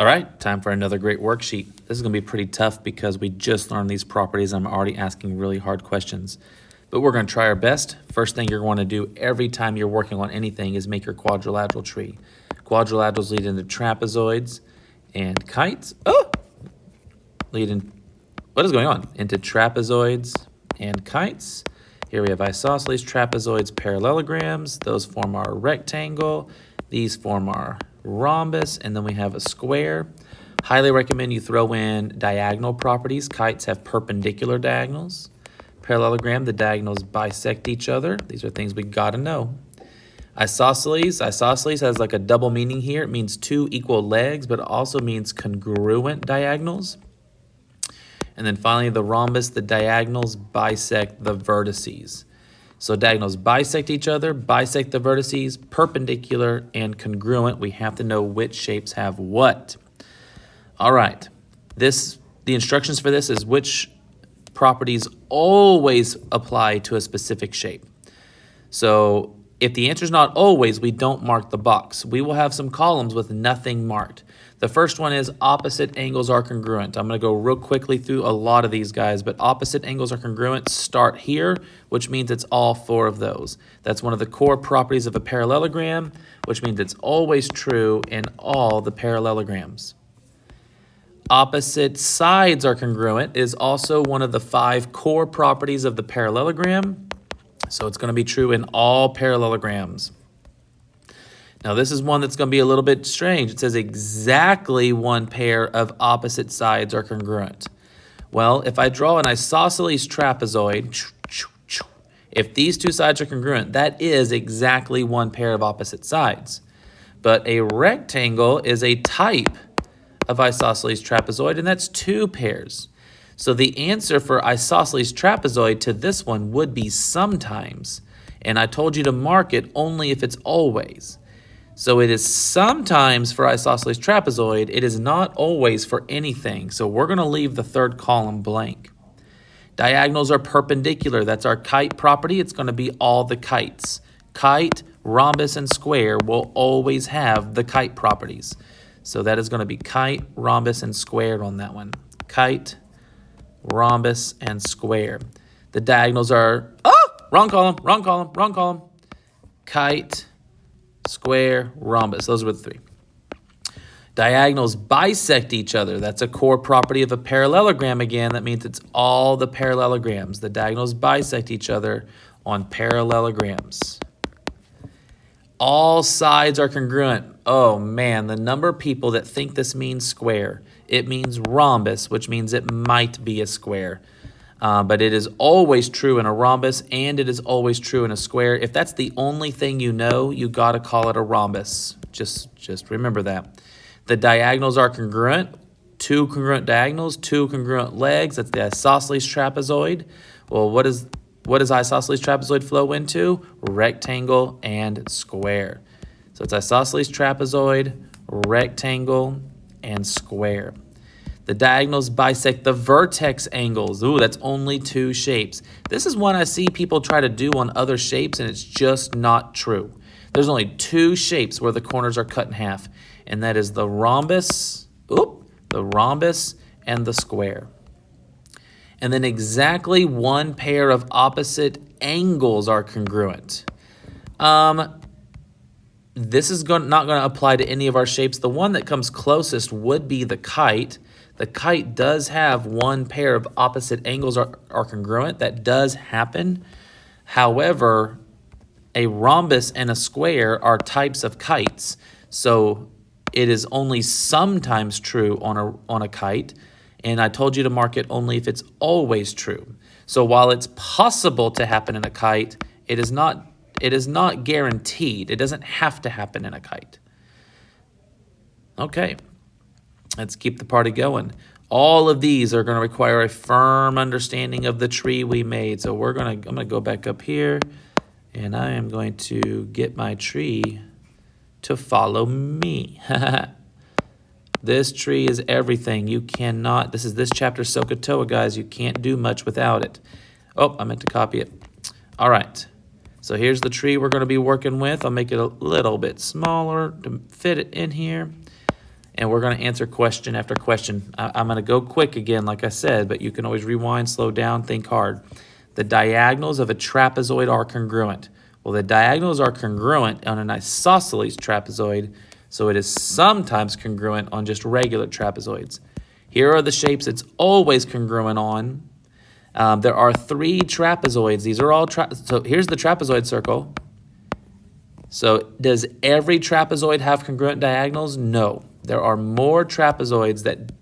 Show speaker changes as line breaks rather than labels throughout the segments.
All right, time for another great worksheet. This is going to be pretty tough because we just learned these properties and I'm already asking really hard questions. But we're going to try our best. First thing you're going to do every time you're working on anything is make your quadrilateral tree. Quadrilaterals lead into trapezoids and kites. Oh! What is going on? Into trapezoids and kites. Here we have isosceles, trapezoids, parallelograms. Those form our rectangle. These form our rhombus, and then we have a square. Highly recommend you throw in diagonal properties. Kites have perpendicular diagonals. Parallelogram, the diagonals bisect each other. These are things we gotta know. Isosceles has like a double meaning here. It means two equal legs, but it also means congruent diagonals. And then finally, the rhombus, the diagonals bisect the vertices. So diagonals bisect each other, bisect the vertices, perpendicular and congruent. We have to know which shapes have what. All right, the instructions for this is which properties always apply to a specific shape. So if the answer is not always, we don't mark the box. We will have some columns with nothing marked. The first one is opposite angles are congruent. I'm going to go real quickly through a lot of these guys, but opposite angles are congruent start here, which means it's all four of those. That's one of the core properties of a parallelogram, which means it's always true in all the parallelograms. Opposite sides are congruent is also one of the 5 core properties of the parallelogram, so it's going to be true in all parallelograms. Now this is one that's going to be a little bit strange. It says exactly one pair of opposite sides are congruent. Well, if I draw an isosceles trapezoid, if these two sides are congruent, that is exactly one pair of opposite sides. But a rectangle is a type of isosceles trapezoid, and that's 2 pairs. So the answer for isosceles trapezoid to this one would be sometimes. And I told you to mark it only if it's always. So it is sometimes for isosceles trapezoid. It is not always for anything. So we're going to leave the third column blank. Diagonals are perpendicular. That's our kite property. It's going to be all the kites. Kite, rhombus, and square will always have the kite properties. So that is going to be kite, rhombus, and square on that one. Kite, rhombus, and square. The diagonals are, wrong column. Kite, square, rhombus. Those were the 3. Diagonals bisect each other. That's a core property of a parallelogram again. That means it's all the parallelograms. The diagonals bisect each other on parallelograms. All sides are congruent. Oh man, the number of people that think this means square. It means rhombus, which means it might be a square. But it is always true in a rhombus, and it is always true in a square. If that's the only thing you know, you got to call it a rhombus. Just remember that. The diagonals are congruent. 2 congruent diagonals, 2 congruent legs. That's the isosceles trapezoid. Well, what does isosceles trapezoid flow into? Rectangle and square. So it's isosceles trapezoid, rectangle, and square. The diagonals bisect the vertex angles. Ooh, that's only 2 shapes. This is one I see people try to do on other shapes, and it's just not true. There's only 2 shapes where the corners are cut in half, and that is the rhombus, and the square. And then exactly 1 pair of opposite angles are congruent. This is not going to apply to any of our shapes. The one that comes closest would be the kite. The kite does have 1 pair of opposite angles are congruent. That does happen. However, a rhombus and a square are types of kites. So it is only sometimes true on a kite. And I told you to mark it only if it's always true. So while it's possible to happen in a kite, it is not guaranteed. It doesn't have to happen in a kite. Okay. Let's keep the party going. All of these are going to require a firm understanding of the tree we made. So I'm going to go back up here, and I am going to get my tree to follow me. This tree is everything. You cannot, this is this chapter SOHCAHTOA, guys. You can't do much without it. Oh, I meant to copy it. All right. So here's the tree we're going to be working with. I'll make it a little bit smaller to fit it in here. and we're going to answer question after question. I'm going to go quick again, like I said, but you can always rewind, slow down, think hard. The diagonals of a trapezoid are congruent. Well, the diagonals are congruent on an isosceles trapezoid, so it is sometimes congruent on just regular trapezoids. Here are the shapes it's always congruent on. There are 3 trapezoids. These are all so here's the trapezoid circle. So does every trapezoid have congruent diagonals? No. There are more trapezoids that,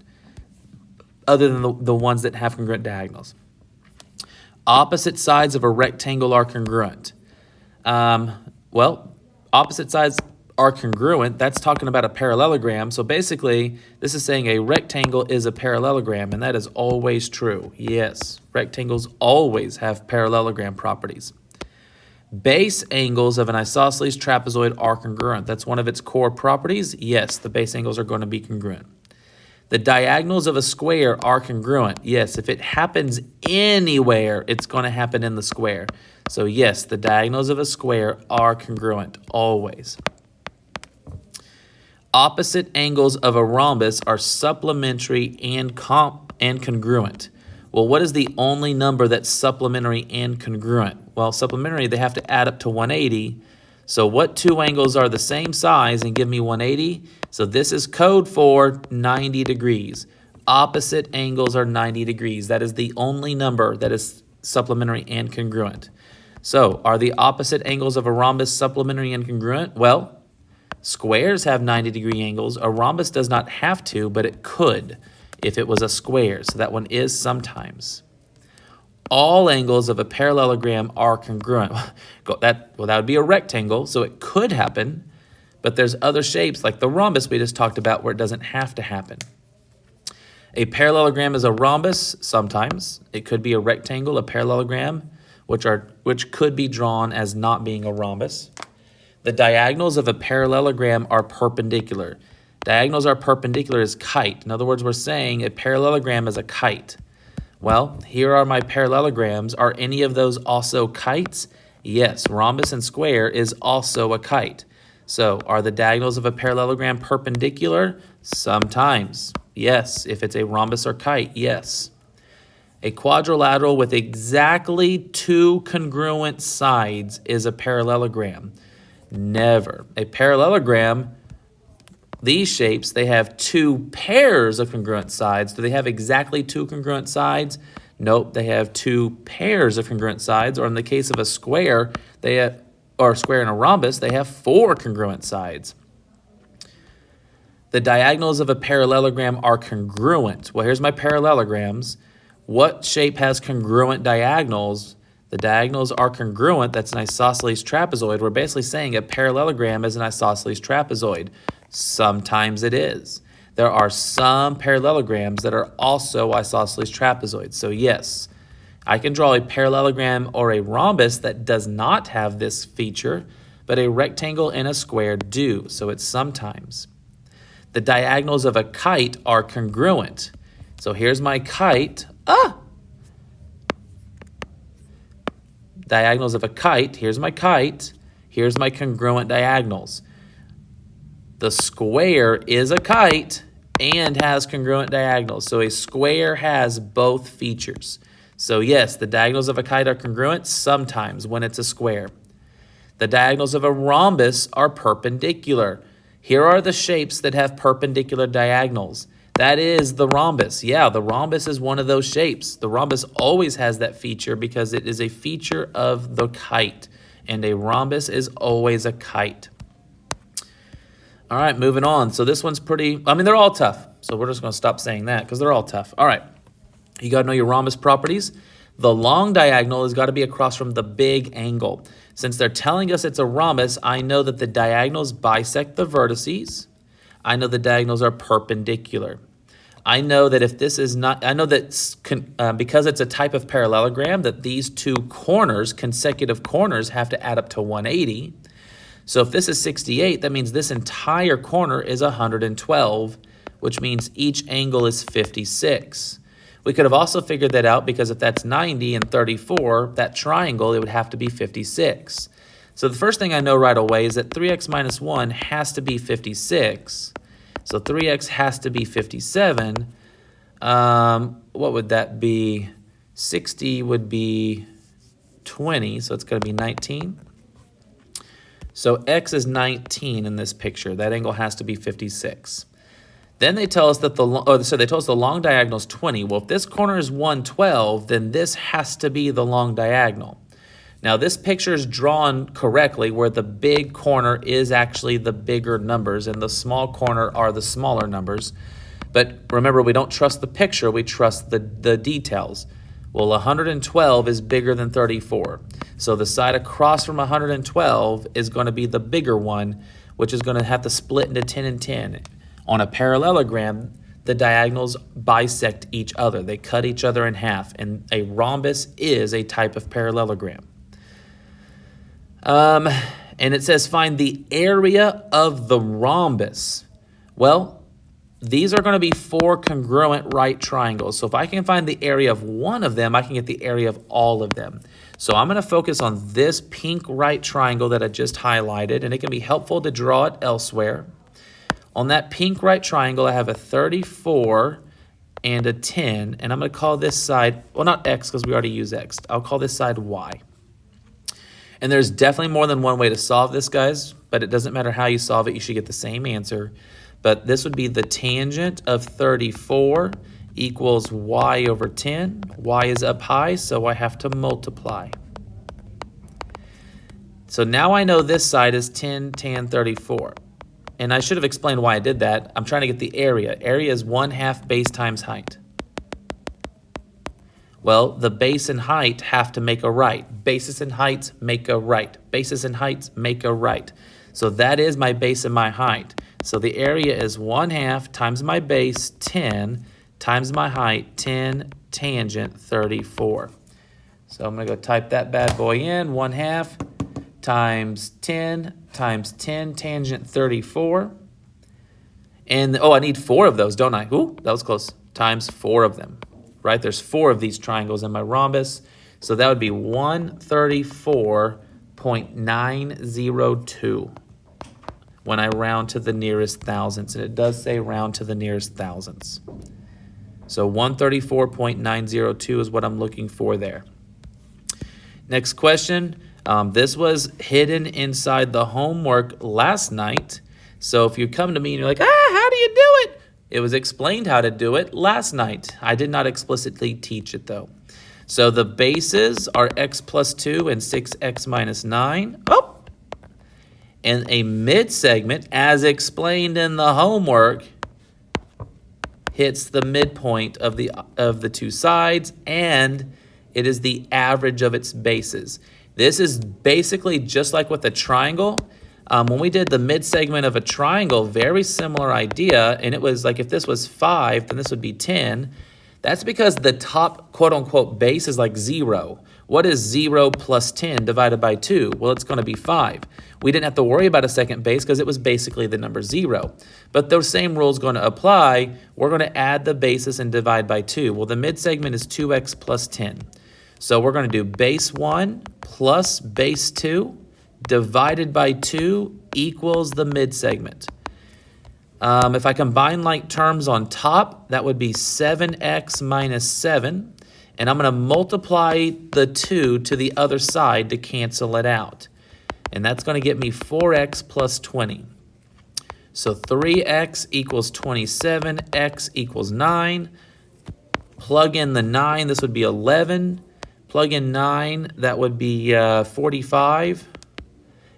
other than the ones that have congruent diagonals. Opposite sides of a rectangle are congruent. Well, opposite sides are congruent. That's talking about a parallelogram. So basically, this is saying a rectangle is a parallelogram, and that is always true. Yes, rectangles always have parallelogram properties. Base angles of an isosceles trapezoid are congruent. That's one of its core properties. Yes, the base angles are going to be congruent. The diagonals of a square are congruent. Yes, if it happens anywhere, it's going to happen in the square. So yes, the diagonals of a square are congruent, always. Opposite angles of a rhombus are supplementary and congruent. Well, what is the only number that's supplementary and congruent? Well, supplementary, they have to add up to 180. So what 2 angles are the same size and give me 180? So this is code for 90 degrees. Opposite angles are 90 degrees. That is the only number that is supplementary and congruent. So are the opposite angles of a rhombus supplementary and congruent? Well, squares have 90-degree angles. A rhombus does not have to, but it could if it was a square. So that one is sometimes. All angles of a parallelogram are congruent. That would be a rectangle, so it could happen, but there's other shapes like the rhombus we just talked about where it doesn't have to happen. A parallelogram is a rhombus sometimes. It could be a rectangle, a parallelogram, which could be drawn as not being a rhombus. The diagonals of a parallelogram are perpendicular. Diagonals are perpendicular as kite. In other words, we're saying a parallelogram is a kite. Well, here are my parallelograms. Are any of those also kites? Yes, rhombus and square is also a kite. So are the diagonals of a parallelogram perpendicular? Sometimes. Yes, if it's a rhombus or kite, yes. A quadrilateral with exactly 2 congruent sides is a parallelogram. Never. A parallelogram, these shapes, they have 2 pairs of congruent sides. Do they have exactly 2 congruent sides? Nope, they have 2 pairs of congruent sides. Or in the case of a square, or a square and a rhombus, they have 4 congruent sides. The diagonals of a parallelogram are congruent. Well, here's my parallelograms. What shape has congruent diagonals? The diagonals are congruent. That's an isosceles trapezoid. We're basically saying a parallelogram is an isosceles trapezoid. Sometimes it is. There are some parallelograms that are also isosceles trapezoids. So yes, I can draw a parallelogram or a rhombus that does not have this feature, but a rectangle and a square do. So it's sometimes. The diagonals of a kite are congruent. So here's my kite. Diagonals of a kite. Here's my kite. Here's my congruent diagonals. The square is a kite and has congruent diagonals. So a square has both features. So yes, the diagonals of a kite are congruent sometimes when it's a square. The diagonals of a rhombus are perpendicular. Here are the shapes that have perpendicular diagonals. That is the rhombus. Yeah, the rhombus is one of those shapes. The rhombus always has that feature because it is a feature of the kite. And a rhombus is always a kite. All right, moving on. So this one's they're all tough. So we're just going to stop saying that because they're all tough. All right, you got to know your rhombus properties. The long diagonal has got to be across from the big angle. Since they're telling us it's a rhombus, I know that the diagonals bisect the vertices. I know the diagonals are perpendicular. I know that if this is not, I know that because it's a type of parallelogram, that these 2 corners, consecutive corners, have to add up to 180. So if this is 68, that means this entire corner is 112, which means each angle is 56. We could have also figured that out because if that's 90 and 34, that triangle, it would have to be 56. So the first thing I know right away is that 3x minus 1 has to be 56. So 3x has to be 57. What would that be? 60 would be 20, so it's going to be 19. So x is 19 in this picture. That angle has to be 56. Then they tell us that they told us the long diagonal is 20. Well, if this corner is 112, then this has to be the long diagonal. Now, this picture is drawn correctly where the big corner is actually the bigger numbers and the small corner are the smaller numbers. But remember, we don't trust the picture, we trust the details. Well, 112 is bigger than 34. So the side across from 112 is going to be the bigger one, which is going to have to split into 10 and 10. On a parallelogram, the diagonals bisect each other. They cut each other in half, and a rhombus is a type of parallelogram. And it says find the area of the rhombus. Well, these are going to be 4 congruent right triangles. So if I can find the area of one of them, I can get the area of all of them. So I'm going to focus on this pink right triangle that I just highlighted, and it can be helpful to draw it elsewhere. On that pink right triangle, I have a 34 and a 10, and I'm going to call this side, well, not x because we already use x. I'll call this side y. And there's definitely more than one way to solve this, guys, but it doesn't matter how you solve it. You should get the same answer. But this would be the tangent of 34 equals y over 10. Y is up high, so I have to multiply. So now I know this side is 10 tan 34. And I should have explained why I did that. I'm trying to get the area. Area is 1/2 base times height. Well, the base and height have to make a right. Bases and heights make a right. Bases and heights make a right. So that is my base and my height. So the area is 1/2 times my base, 10, times my height, 10 tangent 34. So I'm going to go type that bad boy in, 1/2 times 10 tangent 34. And, oh, I need 4 of those, don't I? Ooh, that was close. Times 4 of them, right? There's 4 of these triangles in my rhombus. So that would be 134.902 when I round to the nearest thousandths. And it does say round to the nearest thousandths. So 134.902 is what I'm looking for there. Next question. This was hidden inside the homework last night. So if you come to me and you're like, how do you do it? It was explained how to do it last night. I did not explicitly teach it though. So the bases are x plus 2 and 6x minus 9. Oh! And a midsegment, as explained in the homework, hits the midpoint of the two sides, and it is the average of its bases. This is basically just like with a triangle. When we did the midsegment of a triangle, very similar idea, and it was like if this was 5, then this would be 10. That's because the top quote-unquote base is like 0. What is 0 plus 10 divided by 2? Well, it's going to be 5. We didn't have to worry about a second base because it was basically the number 0. But those same rules going to apply. We're going to add the bases and divide by 2. Well, the midsegment is 2x plus 10. So we're going to do base 1 plus base 2 divided by 2 equals the midsegment. If I combine like terms on top, that would be 7x minus 7. And I'm going to multiply the 2 to the other side to cancel it out. And that's going to get me 4x plus 20. So 3x equals 27, x equals 9. Plug in the 9, this would be 11. Plug in 9, that would be 45.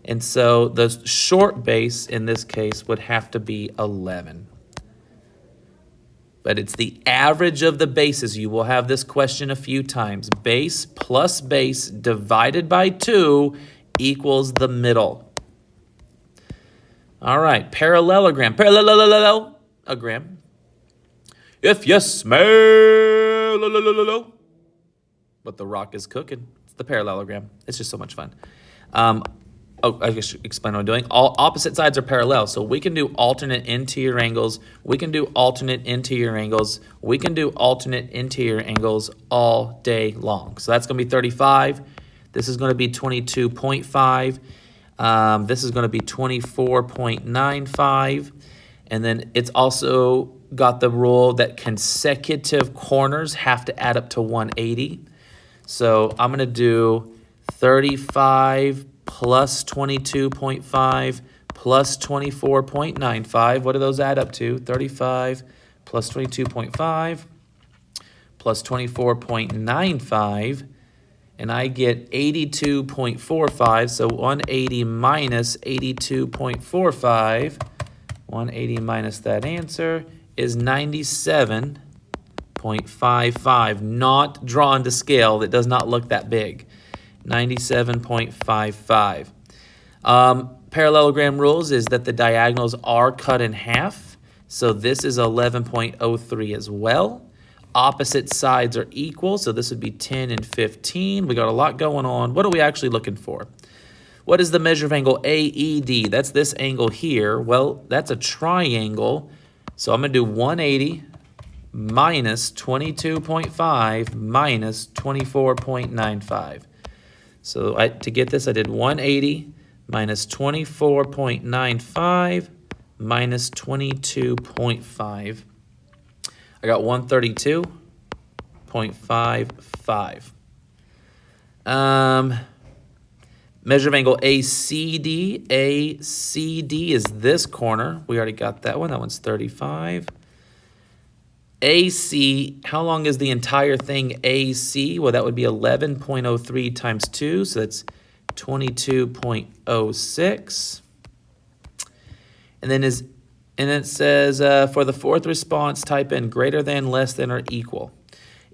And so the short base in this case would have to be 11. But it's the average of the bases. You will have this question a few times. Base plus base divided by 2 equals the middle. All right, parallelogram. Parallelogram. If you smell what the rock is cooking, it's the parallelogram. It's just so much fun. I should explain what I'm doing. All opposite sides are parallel, so we can do alternate interior angles. We can do alternate interior angles. We can do alternate interior angles all day long. So that's going to be 35. This is going to be 22.5. This is going to be 24.95. And then it's also got the rule that consecutive corners have to add up to 180. So I'm going to do 35 plus 22.5 plus 24.95. What do those add up to? 35 plus 22.5 plus 24.95. And I get 82.45. So 180 minus 82.45. 180 minus that answer is 97.55. Not drawn to scale. That does not look that big. 97.55. Parallelogram rules is that the diagonals are cut in half. So this is 11.03 as well. Opposite sides are equal. So this would be 10 and 15. We got a lot going on. What are we actually looking for? What is the measure of angle AED? That's this angle here. Well, that's a triangle. So I'm going to do 180 minus 22.5 minus 24.95. So to get this, I did 180 minus 24.95 minus 22.5. I got 132.55. Measure of angle ACD. ACD is this corner. We already got that one. That one's 35. AC, how long is the entire thing AC? Well, that would be 11.03 times 2, so that's 22.06. And then it says, for the fourth response, type in greater than, less than, or equal.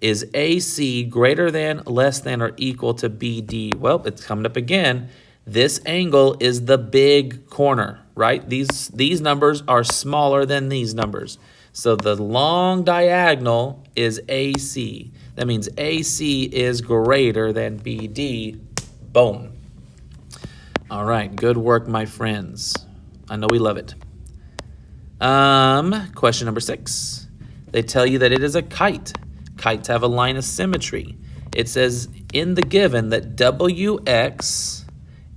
Is AC greater than, less than, or equal to BD? Well, it's coming up again. This angle is the big corner, right? These numbers are smaller than these numbers. So the long diagonal is AC. That means AC is greater than BD. Boom. All right, good work, my friends. I know we love it. Question number 6. They tell you that it is a kite. Kites have a line of symmetry. It says in the given that WX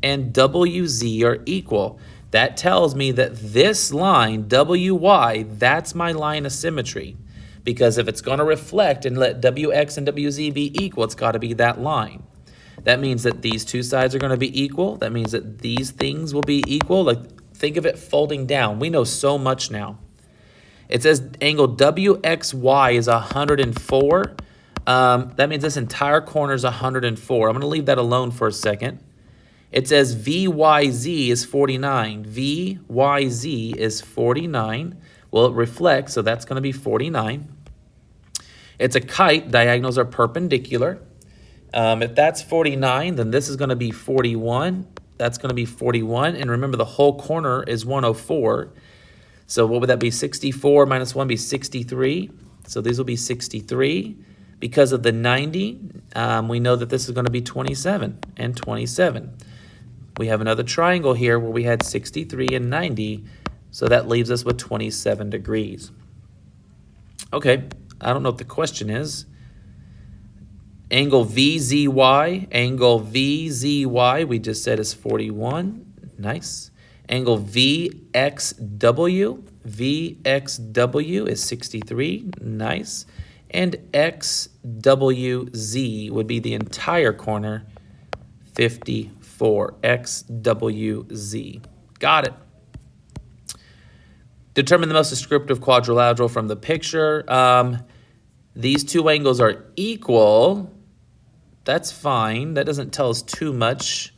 and WZ are equal. That tells me that this line, WY, that's my line of symmetry. Because if it's going to reflect and let WX and WZ be equal, it's got to be that line. That means that these two sides are going to be equal. That means that these things will be equal. Like, think of it folding down. We know so much now. It says angle WXY is 104. That means this entire corner is 104. I'm going to leave that alone for a second. It says VYZ is 49. VYZ is 49. Well, it reflects, so that's going to be 49. It's a kite. Diagonals are perpendicular. If that's 49, then this is going to be 41. That's going to be 41. And remember, the whole corner is 104. So what would that be? 64 minus 1 be 63. So these will be 63. Because of the 90, we know that this is going to be 27 and 27. We have another triangle here where we had 63 and 90. So that leaves us with 27 degrees. Okay, I don't know what the question is. Angle VZY, we just said is 41. Nice. Angle VXW is 63. Nice. And XWZ would be the entire corner, 54. XWZ. Got it. Determine the most descriptive quadrilateral from the picture. These two angles are equal. That's fine. That doesn't tell us too much.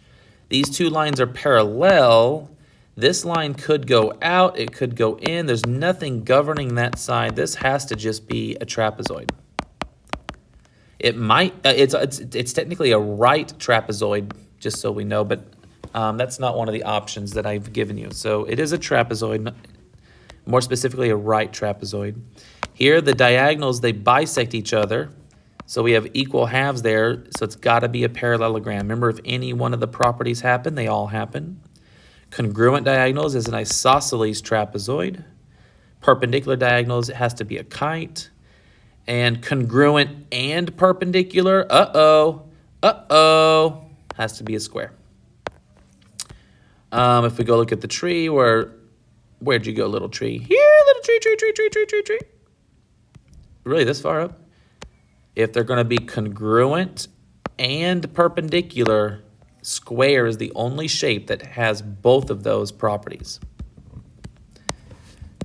These two lines are parallel. This line could go out. It could go in. There's nothing governing that side. This has to just be a trapezoid. It might. It's technically a right trapezoid, just so we know, but that's not one of the options that I've given you. So it is a trapezoid, more specifically a right trapezoid. Here, the diagonals, they bisect each other. So we have equal halves there, so it's got to be a parallelogram. Remember, if any one of the properties happen, they all happen. Congruent diagonals is an isosceles trapezoid. Perpendicular diagonals, it has to be a kite. And congruent and perpendicular, has to be a square. If we go look at the tree, we're Where'd you go, little tree? Here, little tree. Really, this far up? If they're going to be congruent and perpendicular, square is the only shape that has both of those properties.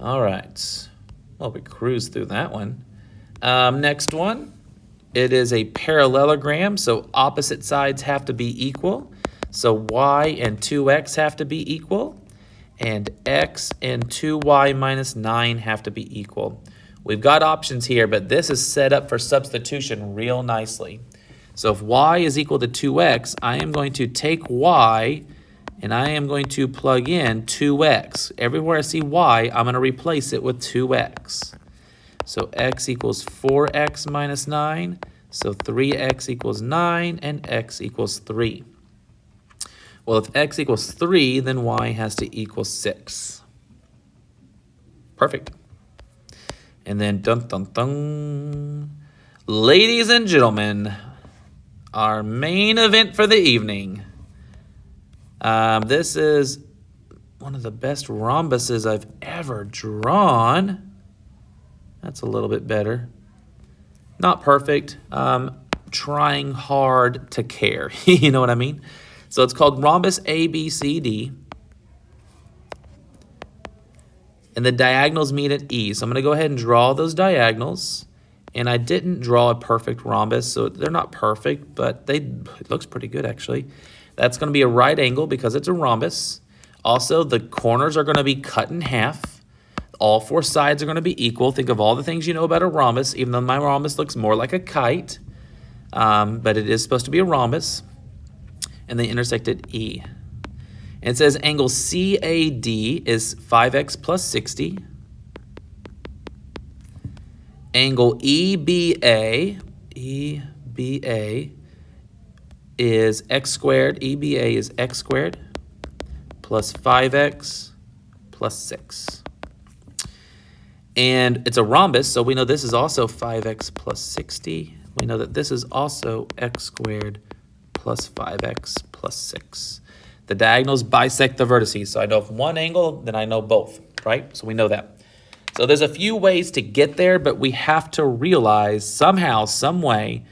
All right. Well, we cruised through that one. Next one. It is a parallelogram, so opposite sides have to be equal. So y and 2x have to be equal, and x and 2y minus 9 have to be equal. We've got options here, but this is set up for substitution real nicely. So if y is equal to 2x, I am going to take y and I am going to plug in 2x. Everywhere I see y, I'm going to replace it with 2x. So x equals 4x minus 9. So 3x equals 9 and x equals 3. Well, if x equals 3, then y has to equal 6. Perfect. And then, dun, dun, dun. Ladies and gentlemen, our main event for the evening. This is one of the best rhombuses I've ever drawn. That's a little bit better. Not perfect. Trying hard to care. You know what I mean? So it's called rhombus ABCD. And the diagonals meet at E. So I'm going to go ahead and draw those diagonals. And I didn't draw a perfect rhombus, so they're not perfect, but it looks pretty good, actually. That's going to be a right angle because it's a rhombus. Also, the corners are going to be cut in half. All four sides are going to be equal. Think of all the things you know about a rhombus, even though my rhombus looks more like a kite. But it is supposed to be a rhombus. And they intersect at E. And it says angle CAD is 5x plus 60. Angle EBA is x squared. EBA is x squared plus 5x plus 6. And it's a rhombus, so we know this is also 5x plus 60. We know that this is also x squared plus 5x plus 6. The diagonals bisect the vertices. So I know if one angle, then I know both, right? So we know that. So there's a few ways to get there, but we have to realize somehow, some way,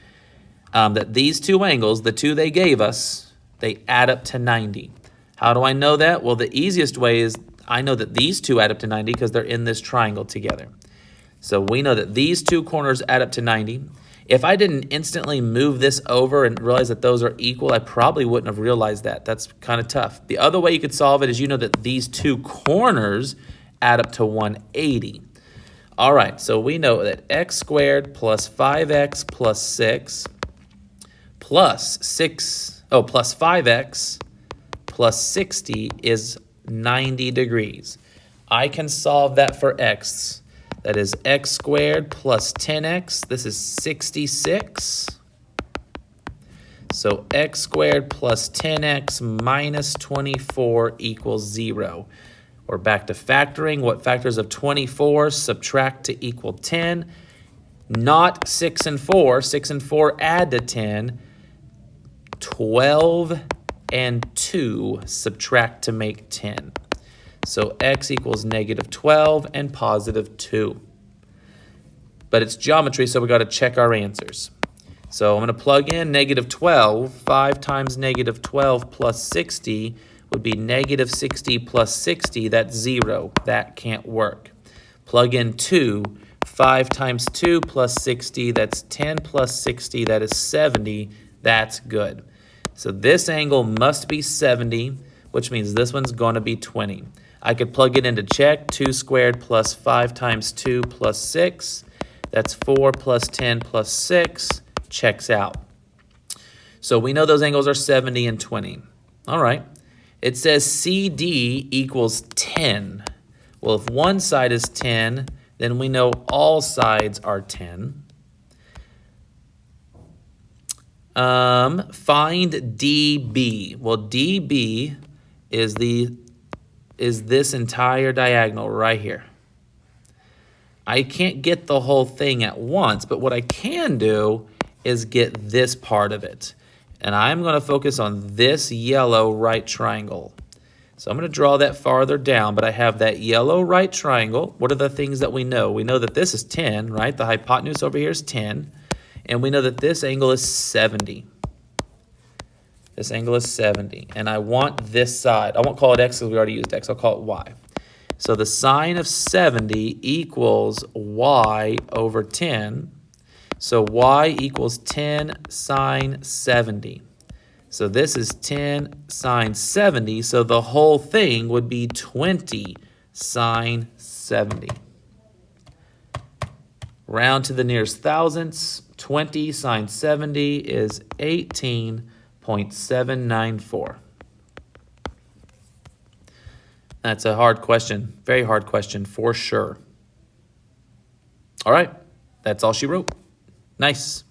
that these two angles, the two they gave us, they add up to 90. How do I know that? Well, the easiest way is I know that these two add up to 90 because they're in this triangle together. So we know that these two corners add up to 90. If I didn't instantly move this over and realize that those are equal, I probably wouldn't have realized that. That's kind of tough. The other way you could solve it is you know that these two corners add up to 180. All right, so we know that x squared plus 5x plus 6 plus 5x plus 60 is 90 degrees. I can solve that for x. That is x squared plus 10x. This is 66. So x squared plus 10x minus 24 equals 0. We're back to factoring. What factors of 24 subtract to equal 10? Not 6 and 4. 6 and 4 add to 10. 12 and 2 subtract to make 10. So x equals negative 12 and positive 2. But it's geometry, so we got to check our answers. So I'm going to plug in negative 12. 5 times negative 12 plus 60 would be negative 60 plus 60. That's 0. That can't work. Plug in 2. 5 times 2 plus 60, that's 10 plus 60, that is 70. That's good. So this angle must be 70, which means this one's going to be 20. I could plug it in to check. 2 squared plus 5 times 2 plus 6. That's 4 plus 10 plus 6. Checks out. So we know those angles are 70 and 20. All right. It says CD equals 10. Well, if one side is 10, then we know all sides are 10. Find DB. Well, DB is this entire diagonal right here. I can't get the whole thing at once, but what I can do is get this part of it. And I'm going to focus on this yellow right triangle. So I'm going to draw that farther down, but I have that yellow right triangle. What are the things that we know? We know that this is 10, right? The hypotenuse over here is 10. And we know that this angle is 70. This angle is 70. And I want this side. I won't call it x because we already used x. I'll call it y. So the sine of 70 equals y over 10. So y equals 10 sine 70. So this is 10 sine 70. So the whole thing would be 20 sine 70. Round to the nearest thousandths. 20 sine 70 is 18.794. That's a hard question, very hard question for sure. All right, that's all she wrote. Nice.